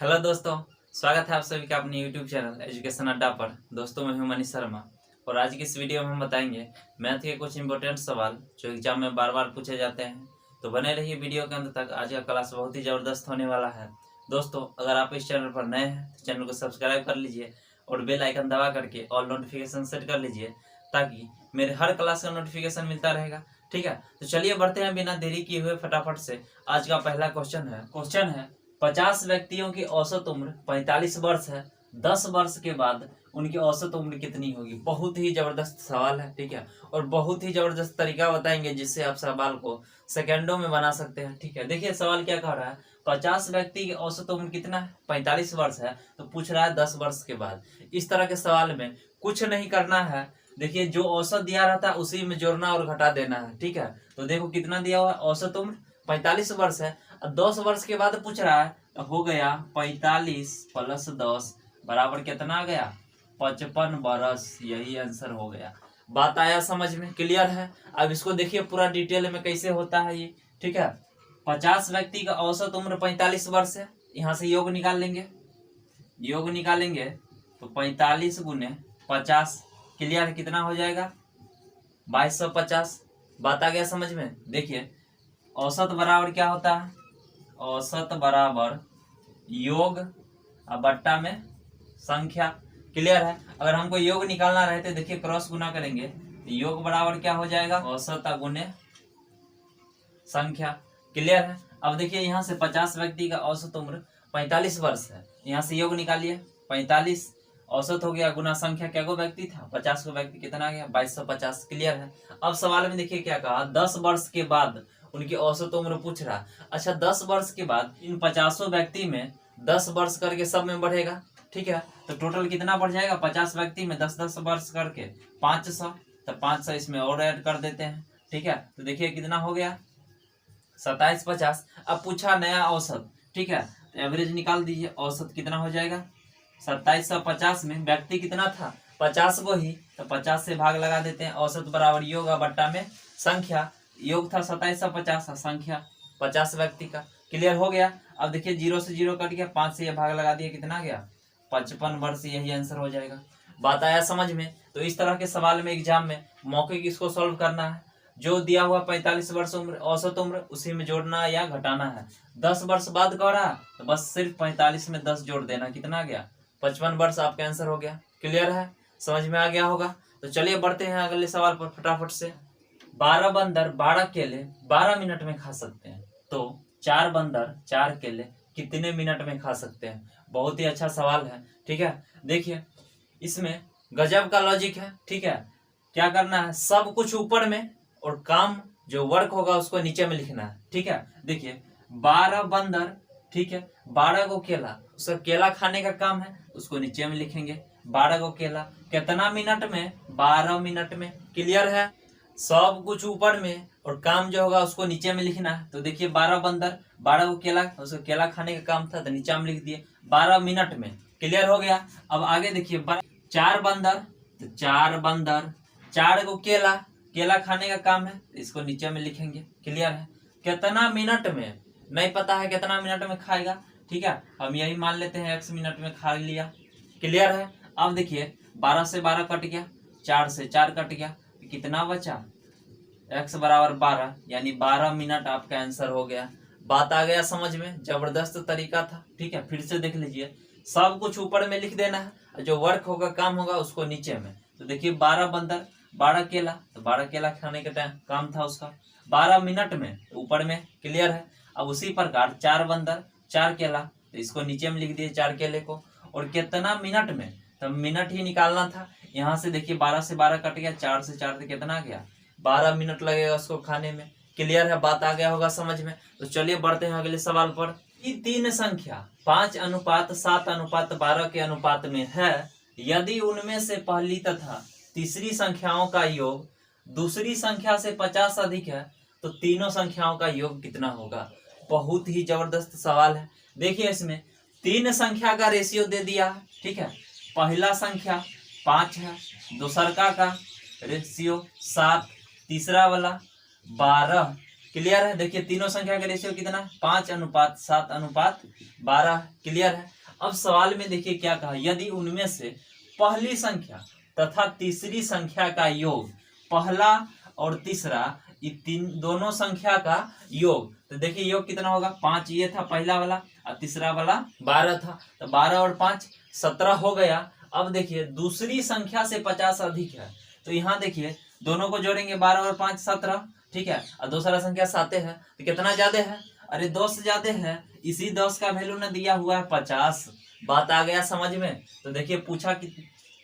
Hello दोस्तों, स्वागत है आप सभी का अपने यूट्यूब चैनल एजुकेशन अड्डा पर। दोस्तों मैं हूं मनीष शर्मा और आज की इस वीडियो में हम बताएंगे मैथ के कुछ इंपॉर्टेंट सवाल जो एग्जाम में बार बार पूछे जाते हैं। तो बने रहिए वीडियो के अंत तक। आज का क्लास बहुत ही ज़बरदस्त होने वाला है। दोस्तों अगर आप इस चैनल पर नए हैं तो चैनल को सब्सक्राइब कर लीजिए और बेल आइकन दबा करके ऑल नोटिफिकेशन सेट कर लीजिए ताकि मेरे हर क्लास का नोटिफिकेशन मिलता रहेगा। ठीक है, तो चलिए बढ़ते हैं बिना देरी किए हुए फटाफट से। आज का पहला क्वेश्चन है 50 व्यक्तियों की औसत उम्र 45 वर्ष है। 10 वर्ष के बाद उनकी औसत उम्र कितनी होगी। बहुत ही जबरदस्त सवाल है, ठीक है, और बहुत ही जबरदस्त तरीका बताएंगे जिससे आप सवाल को सेकंडों में बना सकते हैं। ठीक है, देखिए सवाल क्या कह रहा है। 50 व्यक्ति की औसत उम्र कितना है, 45 वर्ष है, तो पूछ रहा है 10 वर्ष के बाद। इस तरह के सवाल में कुछ नहीं करना है। देखिए जो औसत दिया रहता है उसी में जोड़ना और घटा देना है। ठीक है, तो देखो कितना दिया हुआ है, औसत उम्र 45 वर्ष है। 10 वर्ष के बाद पूछ रहा है, तो हो गया 45 प्लस 10 बराबर कितना आ गया, 55 वर्ष। यही आंसर हो गया। बात आया समझ में, क्लियर है। अब इसको देखिए पूरा डिटेल में कैसे होता है ये। ठीक है, 50 व्यक्ति का औसत उम्र 45 वर्ष है। यहाँ से योग निकालेंगे तो 45 गुने 50, क्लियर है, कितना हो जाएगा 2250। बात आ गया समझ में। देखिए औसत बराबर क्या होता है, औसत बराबर योग और बट्टा में संख्या, क्लियर है। अगर हमको योग निकालना रहे तो देखिए क्रॉस गुना करेंगे, योग बराबर क्या हो जाएगा, औसत गुने संख्या, क्लियर है। अब देखिए यहाँ से 50 व्यक्ति का औसत उम्र 45 वर्ष है, यहाँ से योग निकालिए, 45 औसत हो गया गुना संख्या, क्या को व्यक्ति था, 50 को व्यक्ति, कितना आ गया 2250, क्लियर है। अब सवाल में देखिए क्या कहा, 10 वर्ष के बाद उनकी औसत उम्र पूछ रहा। अच्छा 10 वर्ष के बाद इन 50 व्यक्ति में 10 वर्ष करके सब में बढ़ेगा। ठीक है, तो टोटल कितना बढ़ जाएगा, 50 व्यक्ति में 10-10 वर्ष करके 500, तो 500 इसमें और ऐड कर देते हैं। ठीक है, तो देखिए कितना हो गया 2750। अब पूछा नया औसत, ठीक है, तो एवरेज निकाल दीजिए। औसत कितना हो जाएगा 2750 में व्यक्ति कितना था 50 को ही, तो 50 से भाग लगा देते हैं। औसत बराबर योग बट्टा में संख्या, योग था 2750, संख्या 50 व्यक्ति का, क्लियर हो गया। अब देखिए 0 से 0 कट गया, 5 से ये भाग लगा दिया, कितना गया 55 वर्ष। यही आंसर हो जाएगा। बात आया समझ में। तो इस तरह के सवाल में एग्जाम में मौके की इसको सॉल्व करना है। जो दिया हुआ 45 वर्ष उम्र औसत उम्र उसी में जोड़ना या घटाना है। 10 वर्ष बाद कह रहा तो बस सिर्फ 45 में 10 जोड़ देना, कितना गया 55 वर्ष। आपका आंसर हो गया, क्लियर है, समझ में आ गया होगा। तो चलिए बढ़ते हैं अगले सवाल पर फटाफट से। 12 बंदर 12 केले 12 मिनट में खा सकते हैं, तो 4 बंदर 4 केले कितने मिनट में खा सकते हैं। बहुत ही अच्छा सवाल है। ठीक है, देखिए इसमें गजब का लॉजिक है। ठीक है, क्या करना है, सब कुछ ऊपर में और काम जो वर्क होगा उसको नीचे में लिखना है। ठीक है, देखिए 12 बंदर, ठीक है, 12 को केला, उसका केला खाने का काम है, उसको नीचे में लिखेंगे। 12 को केला कितना मिनट में, 12 मिनट में, क्लियर है। सब कुछ ऊपर में और काम जो होगा उसको नीचे में लिखना है। तो देखिए 12 बंदर, 12 को केला, उसको केला खाने का काम था तो नीचे में लिख दिए 12 मिनट में, क्लियर हो गया। अब आगे देखिए 4 बंदर, तो 4 बंदर, 4 को केला, केला खाने का काम है, इसको नीचे में लिखेंगे, क्लियर है। कितना मिनट में नहीं पता है, कितना मिनट में खाएगा। ठीक है, हम यही मान लेते हैं x मिनट में खा लिया, क्लियर है। अब देखिए 12 से 12 कट गया, 4 से 4 कट गया, कितना बचा, x बराबर 12, यानी 12 मिनट आपका आंसर हो गया। बात आ गया समझ में, जबरदस्त तरीका था। ठीक है, फिर से देख लीजिए, सब कुछ ऊपर में लिख देना है, जो वर्क होगा काम होगा उसको नीचे में। तो देखिए 12 बंदर 12 केला, तो 12 केला खाने का टाइम काम था उसका, 12 मिनट में ऊपर में, क्लियर है। अब उसी प्रकार 4 बंदर 4 केला, तो इसको नीचे में लिख दिए 4 केले को, और कितना मिनट में, तो मिनट ही निकालना था। यहाँ से देखिए 12 से 12 कट गया, 4 से 4 से कितना गया 12 मिनट लगेगा उसको खाने में, क्लियर है। बात आ गया होगा समझ में। तो चलिए बढ़ते हैं अगले सवाल पर। ये 3 संख्या 5:7:12 के अनुपात में है, यदि उनमें से पहली तथा तीसरी संख्याओं का योग दूसरी संख्या से 50 अधिक है तो तीनों संख्याओं का योग कितना होगा। बहुत ही जबरदस्त सवाल है। देखिए इसमें 3 संख्या का रेशियो दे दिया है। ठीक है, पहला संख्या 5 है, दूसरा का रेशियो 7, तीसरा वाला 12, क्लियर है। देखिए तीनों संख्या का रेशियो कितना, 5:7:12। क्लियर है। अब सवाल में देखिए क्या कहा, यदि उनमें से पहली संख्या तथा तीसरी संख्या का योग, पहला और तीसरा दोनों संख्या का योग, तो देखिए योग कितना होगा, 5 ये था पहला वाला और तीसरा वाला 12 था, तो 12 और 5 17 हो गया। अब देखिए दूसरी संख्या से 50 अधिक है, तो यहाँ देखिए दोनों को जोड़ेंगे, 12 और 5 17, ठीक है, और दूसरा संख्या 7 है, तो कितना ज्यादा है, अरे 10 ज्यादा है, इसी 10 का वैल्यू ना दिया हुआ है 50। बात आ गया समझ में। तो देखिए पूछा कि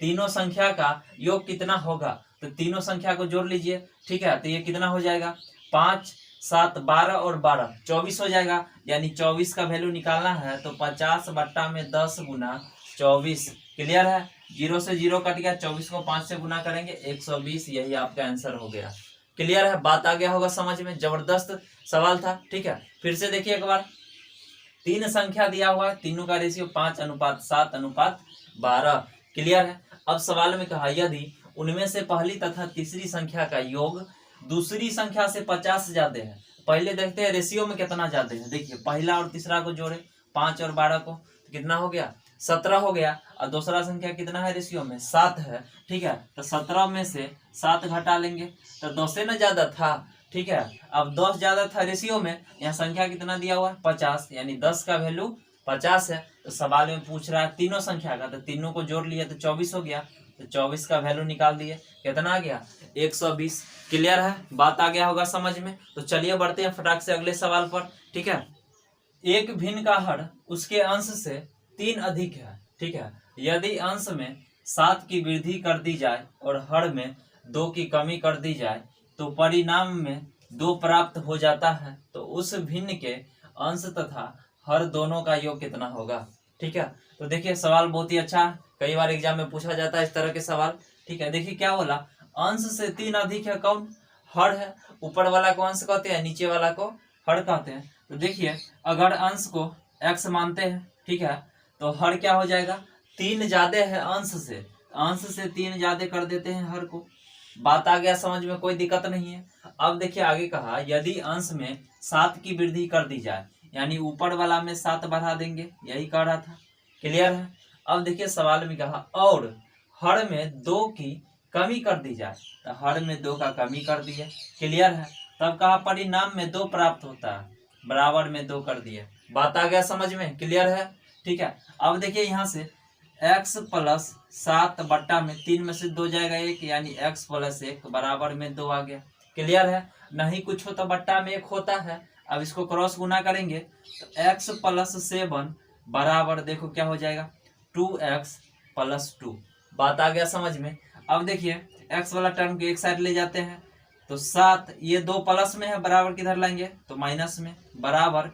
तीनों संख्या का योग कितना होगा, तो तीनों संख्या को जोड़ लीजिए, ठीक है, तो ये कितना हो जाएगा, 5 7 12 और 12 24 हो जाएगा, यानी 24 का वैल्यू निकालना है तो 50/10 गुना 24। क्लियर है। 0 से 0 कट गया, 24 को 5 से गुना करेंगे 120, यही आपका आंसर हो गया। क्लियर है, बात आ गया होगा समझ में, जबरदस्त सवाल था। ठीक है, फिर से देखिए एक बार, तीन संख्या दिया हुआ है, तीनों का रेशियो 5:7:12। क्लियर है। अब सवाल में कहा यदि उनमें से पहली तथा तीसरी संख्या का योग दूसरी संख्या से 50 ज्यादा है। पहले देखते हैं रेशियो में कितना ज्यादा है। देखिए पहला और तीसरा को जोड़े, 5 और 12 को, तो कितना हो गया, 17 हो गया, और दूसरा संख्या कितना है रेशियो में, 7 है। ठीक है, तो 17 में से 7 घटा लेंगे, तो 10 से ना ज्यादा था। ठीक है, अब 10 ज्यादा था रेशियो में, यहाँ संख्या कितना दिया हुआ है 50, यानी 10 का वैल्यू 50 है। तो सवाल में पूछ रहा है तीनों संख्या का, तो तीनों को जोड़ लिया तो 24 हो गया, तो 24 का वैल्यू निकाल दिए, कितना आ गया 120। क्लियर है, बात आ गया होगा समझ में। तो चलिए बढ़ते हैं फटाक से अगले सवाल पर। ठीक है, एक भिन्न का हर उसके अंश से 3 अधिक है। ठीक है, यदि अंश में 7 की वृद्धि कर दी जाए और हर में 2 की कमी कर दी जाए तो परिणाम में 2 प्राप्त हो जाता है, तो उस भिन्न के अंश तथा हर दोनों का योग कितना होगा। ठीक है, तो देखिए सवाल बहुत ही अच्छा, कई बार एग्जाम में पूछा जाता है इस तरह के सवाल। ठीक है, देखिए क्या बोला, अंश से 3 अधिक है, कौन, हर है। ऊपर वाला को अंश कहते हैं, नीचे वाला को हर कहते हैं। तो देखिए अगर अंश को x मानते हैं, ठीक है, तो हर क्या हो जाएगा, 3 ज्यादा है अंश से, 3 ज्यादा कर देते हैं हर को। बात आ गया समझ में, कोई दिक्कत नहीं है। अब देखिए आगे कहा यदि अंश में 7 की वृद्धि कर दी जाए, यानी ऊपर वाला में 7 बढ़ा देंगे, यही कह रहा था। क्लियर है। अब देखिए सवाल में कहा और हर में 2 की कमी कर दी जाए, तो हर में 2 का कमी कर दिया। क्लियर है, तब कहा परिणाम में 2 प्राप्त होता है, बराबर में 2 कर दिया। बात आ गया समझ में, क्लियर है। ठीक है, अब देखिए यहाँ से x + 7 बट्टा में 3 में से 2 जाएगा 1, यानी x + 1 बराबर में 2 आ गया। क्लियर है, नहीं कुछ हो तो बट्टा में 1 होता है। अब इसको क्रॉस गुना करेंगे तो x + 7 बराबर देखो क्या हो जाएगा, 2x + 2। बात आ गया समझ में। अब देखिए x वाला टर्म को एक साइड ले जाते हैं, तो 7 ये 2 प्लस में है, बराबर किधर लाएंगे तो माइनस में, बराबर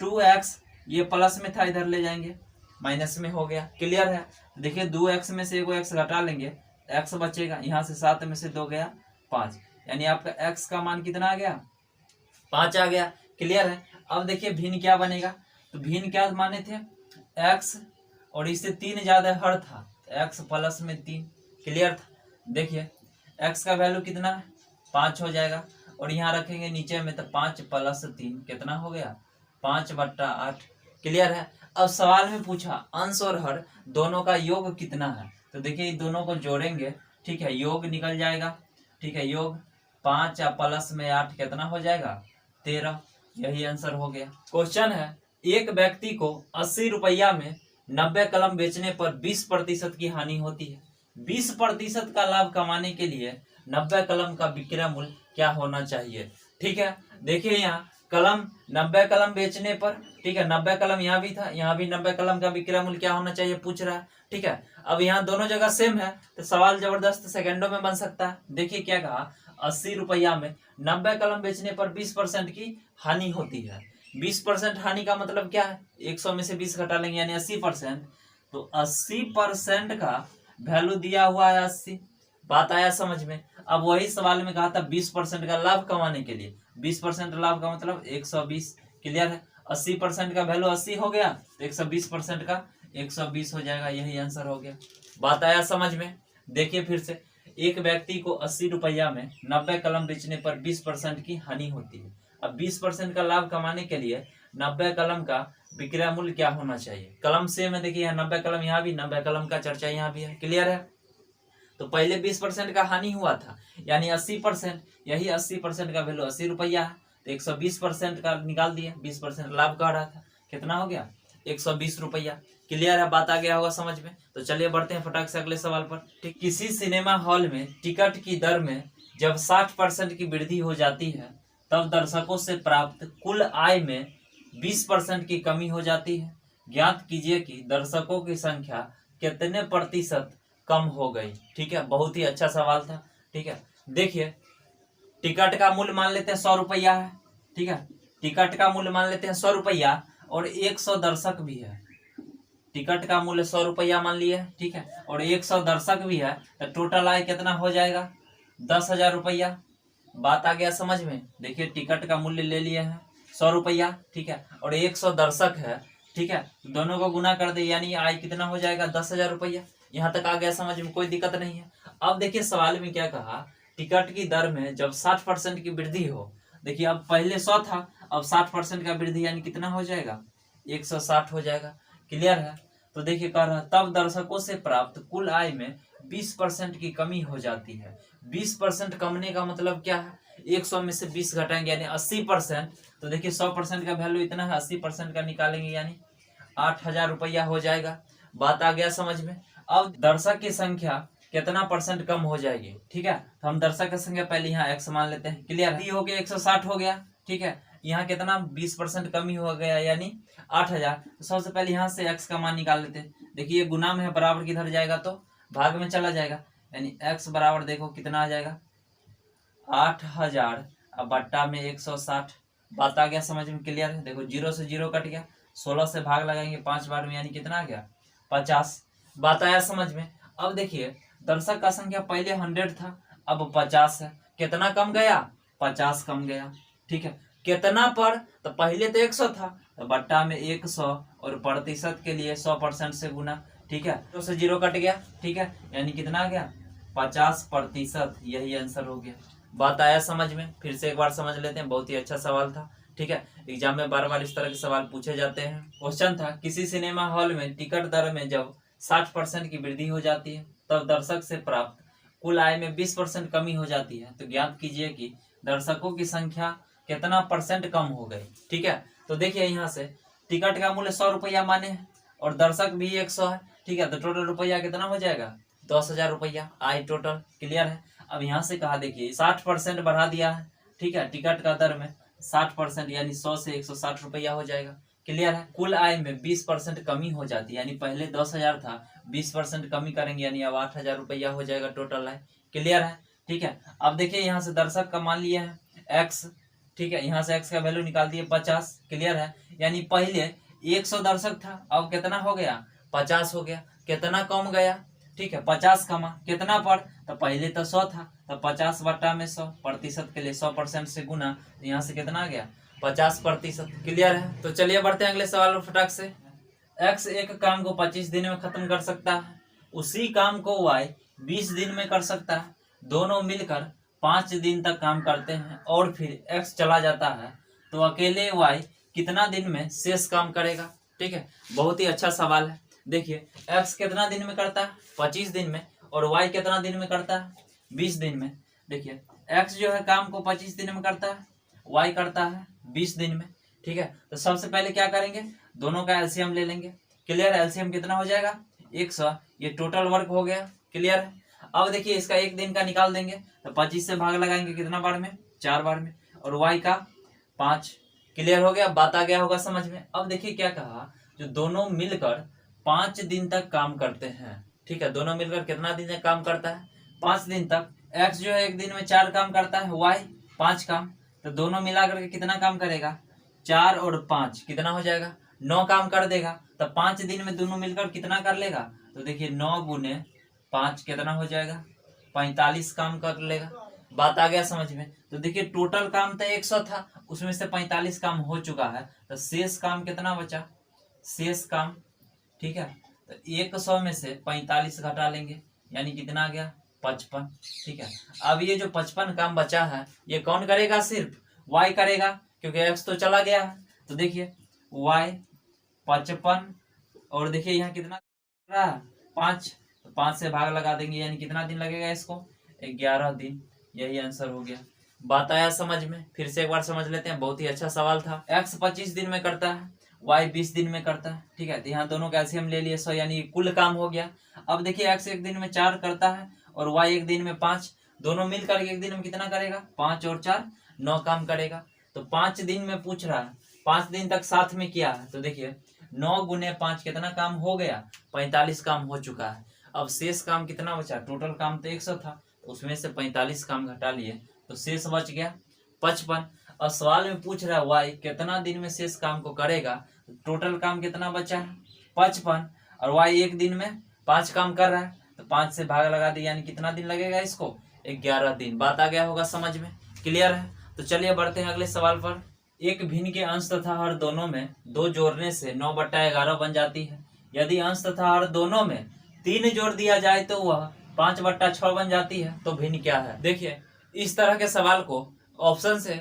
2x ये प्लस में था, इधर ले जाएंगे माइनस में हो गया। क्लियर है। देखिए 2x में से एगो x घटा लेंगे, x बचेगा, यहाँ से 7 में से 2 गया 5, यानी आपका x का मान कितना आ गया 5 आ गया। क्लियर है। अब देखिए भिन्न क्या बनेगा, तो भिन्न क्या माने थे x, और इससे 3 ज्यादा हर था, x + में 3। क्लियर था। देखिए x का वैल्यू कितना 5 हो जाएगा, और यहाँ रखेंगे नीचे में तो 5 + 3 कितना हो गया 5/8। क्लियर है। अब सवाल में पूछा अंश और हर दोनों का योग कितना है, तो देखिए दोनों को जोड़ेंगे, ठीक है, योग निकल जाएगा। ठीक है, योग 5 + में 8 कितना हो जाएगा 13, यही आंसर हो गया। क्वेश्चन है, एक व्यक्ति को 80 रुपया में 90 कलम बेचने पर 20% की हानि होती है। 20% का लाभ कमाने के लिए 90 कलम का विक्रय मूल्य क्या होना चाहिए। ठीक है, देखिए यहाँ कलम 90 कलम बेचने पर, ठीक है, 90 कलम यहाँ भी था, यहाँ भी 90 कलम का विक्रय मूल्य क्या होना चाहिए पूछ रहा है। ठीक है, अब यहाँ दोनों जगह सेम है, तो सवाल जबरदस्त सेकंडों में बन सकता है। देखिए क्या कहा, 80 रुपया में 90 कलम बेचने पर 20% की हानि होती है। 20% हानि का मतलब क्या है, 100 में से 20 घटा लेंगे, यानी 80%। तो 80% का वैल्यू दिया हुआ है 80। बात आया समझ में। अब वही सवाल में कहा था 20% का लाभ कमाने के लिए, 20% लाभ का मतलब 120। क्लियर है, 80% का वैल्यू 80 हो गया, तो 120% का 120 हो जाएगा, यही आंसर हो गया। बात आया समझ में। देखिए फिर से, एक व्यक्ति को 80 रुपया में 90 कलम बेचने पर 20% की हानि होती है। अब 20% का लाभ कमाने के लिए 90 कलम का विक्रय मूल्य क्या होना चाहिए। कलम सेम है, देखिए यहाँ 90 कलम, यहाँ भी 90 कलम का चर्चा यहाँ भी है। क्लियर है। तो पहले 20% का हानि हुआ था, यानी 80%, यही 80% का वैल्यू 80 रुपया है, तो 120% का निकाल दिया, 20% लाभ कह रहा था, कितना हो गया 120 रुपया। क्लियर है, बात आ गया होगा समझ में। तो चलिए बढ़ते हैं फटाक से अगले सवाल पर। ठीक, किसी सिनेमा हॉल में टिकट की दर में जब 60% की वृद्धि हो जाती है तब दर्शकों से प्राप्त कुल आय में 20% की कमी हो जाती है। ज्ञात कीजिए कि दर्शकों की संख्या कितने प्रतिशत कम हो गई। ठीक है, बहुत ही अच्छा सवाल था। ठीक है, देखिए टिकट का मूल्य मान लेते हैं 100 रुपया है। ठीक है, टिकट का मूल्य मान लेते हैं 100 रुपया और 100 दर्शक भी है। टिकट का मूल्य 100 रुपया मान लिए। ठीक है, और 100 दर्शक भी है, तो टोटल आय कितना हो जाएगा 10,000 रुपया। बात आ गया समझ में। देखिए टिकट का मूल्य ले लिए हैं 100 रुपया, ठीक है, और 100 दर्शक है। ठीक है, दोनों को गुना कर दे, यानी आय कितना हो जाएगा 10,000 रुपया। यहाँ तक आ गया समझ में, कोई दिक्कत नहीं है। अब देखिए सवाल में क्या कहा, टिकट की दर में जब 60% की वृद्धि हो। देखिए अब पहले 100 था, अब 60% का वृद्धि यानी कितना हो जाएगा 160 हो जाएगा। क्लियर है। तो देखिए कह रहा तब दर्शकों से प्राप्त कुल आय में 20% की कमी हो जाती है। 20% कमने का मतलब क्या है, 100 में से 20 घटाएंगे यानी 80%। तो देखिए 100% का वैल्यू इतना है, 80% का निकालेंगे यानी 8,000 रुपया हो जाएगा। बात आ गया समझ में। अब दर्शक की संख्या कितना परसेंट कम हो जाएगी। ठीक है, तो हम दर्शक की संख्या पहले यहाँ x मान लेते हैं। क्लियर है, हो गया 160 हो गया। ठीक है, यहाँ कितना 20% कमी हो गया यानी 8,000। तो सबसे पहले यहाँ से x का मान निकाल लेते हैं। देखिए गुना में है, बराबर किधर जाएगा तो भाग में चला जाएगा, यानी x बराबर देखो कितना आ जाएगा 8,000 अब बट्टा में 160। बात आ गया समझ में। क्लियर है, देखो 0 से 0 कट गया, 16 से भाग लगाएंगे 5 बार में, यानी कितना आ गया 50। बात आया समझ में। अब देखिए दर्शक का संख्या पहले 100 था, अब 50 है, कितना कम गया 50 कम गया। ठीक है, कितना पर, तो पहले तो 100 था, तो बट्टा में 100 और प्रतिशत के लिए 100% से गुना। ठीक है, 0 से 0 कट गया। ठीक है, यानी कितना आ गया 50%, यही आंसर हो गया। बात आया समझ में। फिर से एक बार समझ लेते हैं, बहुत ही अच्छा सवाल था। ठीक है, एग्जाम में बार बार इस तरह के सवाल पूछे जाते हैं। क्वेश्चन था किसी सिनेमा हॉल में टिकट दर में जब 60% की वृद्धि हो जाती है तब दर्शक से प्राप्त कुल आय में 20% कमी हो जाती है। तो ज्ञात कीजिए कि दर्शकों की संख्या कितना परसेंट कम हो गई। ठीक है, तो देखिए यहाँ से टिकट का मूल्य 100 रुपया माने हैं और दर्शक भी 100 है। ठीक है, तो टोटल रुपया कितना हो जाएगा 10,000 रुपया आय टोटल। क्लियर है। अब यहाँ से कहा देखिए 60% बढ़ा दिया है। ठीक है, टिकट का दर में 60% यानी 100 से 160 रुपया हो जाएगा। क्लियर है। कुल आय में 20% कमी हो जाती है, यानी पहले 10,000 था, 20% कमी करेंगे यानी अब 8,000 रुपया हो जाएगा टोटल आय। क्लियर है। ठीक है, अब देखिए यहाँ से दर्शक का मान लिया है x। ठीक है, यहाँ से x का वैल्यू निकाल दिए 50। क्लियर है, यानी पहले 100 दर्शक था, अब कितना हो गया 50 हो गया। कितना कम गया, ठीक है 50 कमा, कितना पर, तो पहले तो 100 था, तो 50 बट्टा में 100, प्रतिशत के लिए 100% से गुना, तो यहाँ से कितना आ गया 50%। क्लियर है। तो चलिए बढ़ते हैं अगले सवाल में फटाक से। x एक काम को 25 दिन में खत्म कर सकता है, उसी काम को y 20 दिन में कर सकता है। दोनों मिलकर 5 दिन तक काम करते हैं और फिर x चला जाता है, तो अकेले y कितना दिन में शेष काम करेगा। ठीक है, बहुत ही अच्छा सवाल है। देखिए x कितना दिन में करता है 25 दिन में, और y कितना दिन में करता है 20 दिन में। देखिए x जो है काम को 25 दिन में करता है, y करता है 20 दिन में। ठीक है, तो सबसे पहले क्या करेंगे, दोनों का एलसीएम ले लेंगे। क्लियर, एलसीएम कितना हो जाएगा 100, ये टोटल वर्क हो गया। क्लियर है। अब देखिए इसका एक दिन का निकाल देंगे, तो 25 से भाग लगाएंगे कितना बार में 4 बार में, और y का 5। क्लियर हो गया, बात आ गया होगा समझ में। अब देखिए क्या कहा, जो दोनों मिलकर 5 दिन तक काम करते हैं। ठीक है, दोनों मिलकर कितना दिन तक काम करता है 5 दिन तक। x जो है एक दिन में 4 काम करता है, y 5 काम, तो दोनों मिलाकर के कितना काम करेगा 4 और 5 कितना हो जाएगा 9 काम कर देगा। तो 5 दिन में दोनों मिलकर कितना कर लेगा, तो देखिए 9 गुने 5 कितना हो जाएगा 45 काम कर लेगा। बात आ गया समझ में। तो देखिए टोटल काम तो 100 था, उसमें से 45 काम हो चुका है, तो शेष काम कितना बचा, शेष काम। ठीक है, तो 100 में से 45 घटा लेंगे, यानी कितना आ गया 55। ठीक है, अब ये जो 55 काम बचा है ये कौन करेगा, सिर्फ y करेगा। क्योंकि x तो चला गया। तो देखिए y 55 और देखिए यहाँ कितना रहा 5, तो 5 से भाग लगा देंगे, यानी कितना दिन लगेगा इसको 11 दिन। यही आंसर हो गया। बात आया समझ में? फिर से एक बार समझ लेते हैं, बहुत ही अच्छा सवाल था। x 25 दिन में करता है, y 20 दिन में करता है, ठीक है। तो यहाँ दोनों का एलसीएम ले लिए 100, यानी कुल काम हो गया। अब देखिए x एक दिन में 4 करता है और y एक दिन में 5, दोनों मिलकर एक दिन में कितना करेगा 5 और 4 9 काम करेगा। तो 5 दिन में पूछ रहा है, 5 दिन तक साथ में किया है, तो देखिए 9 गुने 5 कितना काम हो गया 45 काम हो चुका है। अब शेष काम कितना बचा, टोटल काम तो 100 था, तो उसमें से 45 काम घटा लिए तो शेष बच गया 55। और सवाल में पूछ रहा है वाई कितना दिन में शेष काम को करेगा, टोटल काम कितना बचा है 55 और वाई एक दिन में 5 काम कर रहा है, तो 5 से भाग लगा दिया, यानी कितना दिन लगेगा इसको 11 दिन। बात आ गया होगा समझ में? क्लियर है? तो चलिए बढ़ते हैं अगले सवाल पर। एक भिन्न के अंश तथा हर दोनों में 2 जोड़ने से 9/11 बन जाती है। यदि अंश तथा हर दोनों में 3 जोड़ दिया जाए तो वह 5/6 बन जाती है। तो भिन्न क्या है? देखिए इस तरह के सवाल को ऑप्शन से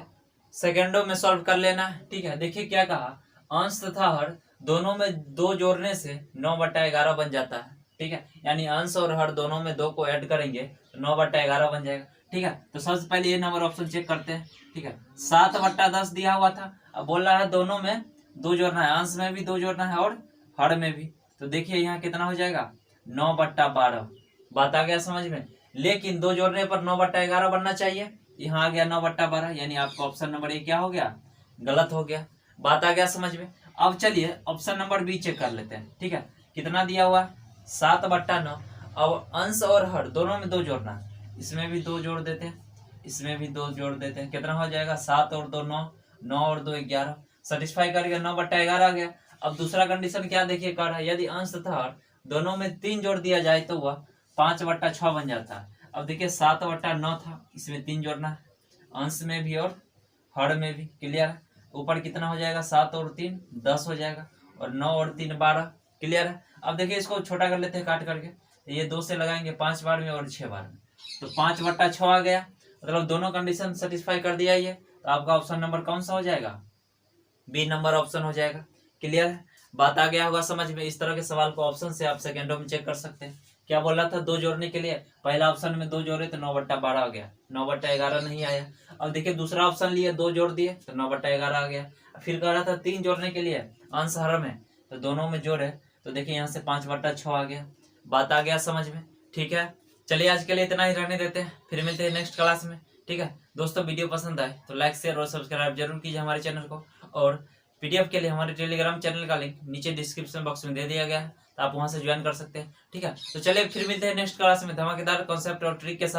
सेकेंडों में सॉल्व कर लेना है, ठीक है। देखिए क्या कहा, अंश तथा हर दोनों में 2 जोड़ने से 9/11 बन जाता है, ठीक है। यानी अंश और हर दोनों में 2 को ऐड करेंगे तो 9/11 बन जाएगा, ठीक है। तो सबसे पहले ये नंबर ऑप्शन चेक करते हैं, ठीक है। 7/10 दिया हुआ था, अब बोल रहा है दोनों में 2 जोड़ना है, अंश में भी 2 जोड़ना है और हर में भी। तो देखिए यहाँ कितना हो जाएगा 9/12। बात आ गया समझ में? लेकिन 2 जोड़ने पर 9/11 बनना चाहिए, यहाँ आ गया 9/12, यानी आपका ऑप्शन नंबर ए क्या हो गया, गलत हो गया। बात आ गया समझ में? अब चलिए ऑप्शन नंबर बी चेक कर लेते हैं, ठीक है। कितना दिया हुआ 7/9। अब अंश और हर दोनों में 2 जोड़ना है, इसमें भी 2 जोड़ देते हैं, इसमें भी 2 जोड़ देते हैं, कितना हो जाएगा 7 और 2 9, 9 और 2 11, सेटिस्फाई कर गया 9/11 आ गया। अब दूसरा कंडीशन क्या देखिए कर रहा है, यदि अंश तथा हर दोनों में 3 जोड़ दिया जाए तो वह 5/6 बन जाता है। अब देखिए 7/9 था, इसमें 3 जोड़ना है, अंश में भी और हर में भी। क्लियर है? ऊपर कितना हो जाएगा 7 और 3 10 हो जाएगा, और 9 और 3 12। क्लियर है? अब देखिए इसको छोटा कर लेते हैं काट करके, ये 2 से लगाएंगे 5 बार में और 6 बार में, तो 5/6 आ गया। मतलब दोनों कंडीशन सेटिस्फाई कर दिया ये, तो आपका ऑप्शन नंबर कौन सा हो जाएगा, बी नंबर ऑप्शन हो जाएगा। क्लियर है? बात आ गया होगा समझ में? इस तरह के सवाल को ऑप्शन से आप सेकेंडों में चेक कर सकते हैं। क्या बोला था 2 जोड़ने के लिए, पहला ऑप्शन में 2 जोड़े तो 9/12 आ गया, 9/11 नहीं आया। अब देखिए दूसरा ऑप्शन लिए 2 जोड़ दिए तो 9/11 आ गया। फिर कह रहा था 3 जोड़ने के लिए अंश हर में, तो दोनों में जोड़े तो देखिए यहाँ से 5/6 आ गया। बात आ गया समझ में? ठीक है, चलिए आज के लिए इतना ही रहने देते हैं, फिर मिलते हैं नेक्स्ट क्लास में। ठीक है दोस्तों, वीडियो पसंद आए तो लाइक शेयर और सब्सक्राइब जरूर कीजिए हमारे चैनल को, और पीडीएफ के लिए हमारे टेलीग्राम चैनल का लिंक नीचे डिस्क्रिप्शन बॉक्स में दे दिया गया है, तो आप वहां से ज्वाइन कर सकते हैं। ठीक है, तो चलिए फिर मिलते हैं नेक्स्ट क्लास में धमाकेदार कॉन्सेप्ट और ट्रिक के साथ।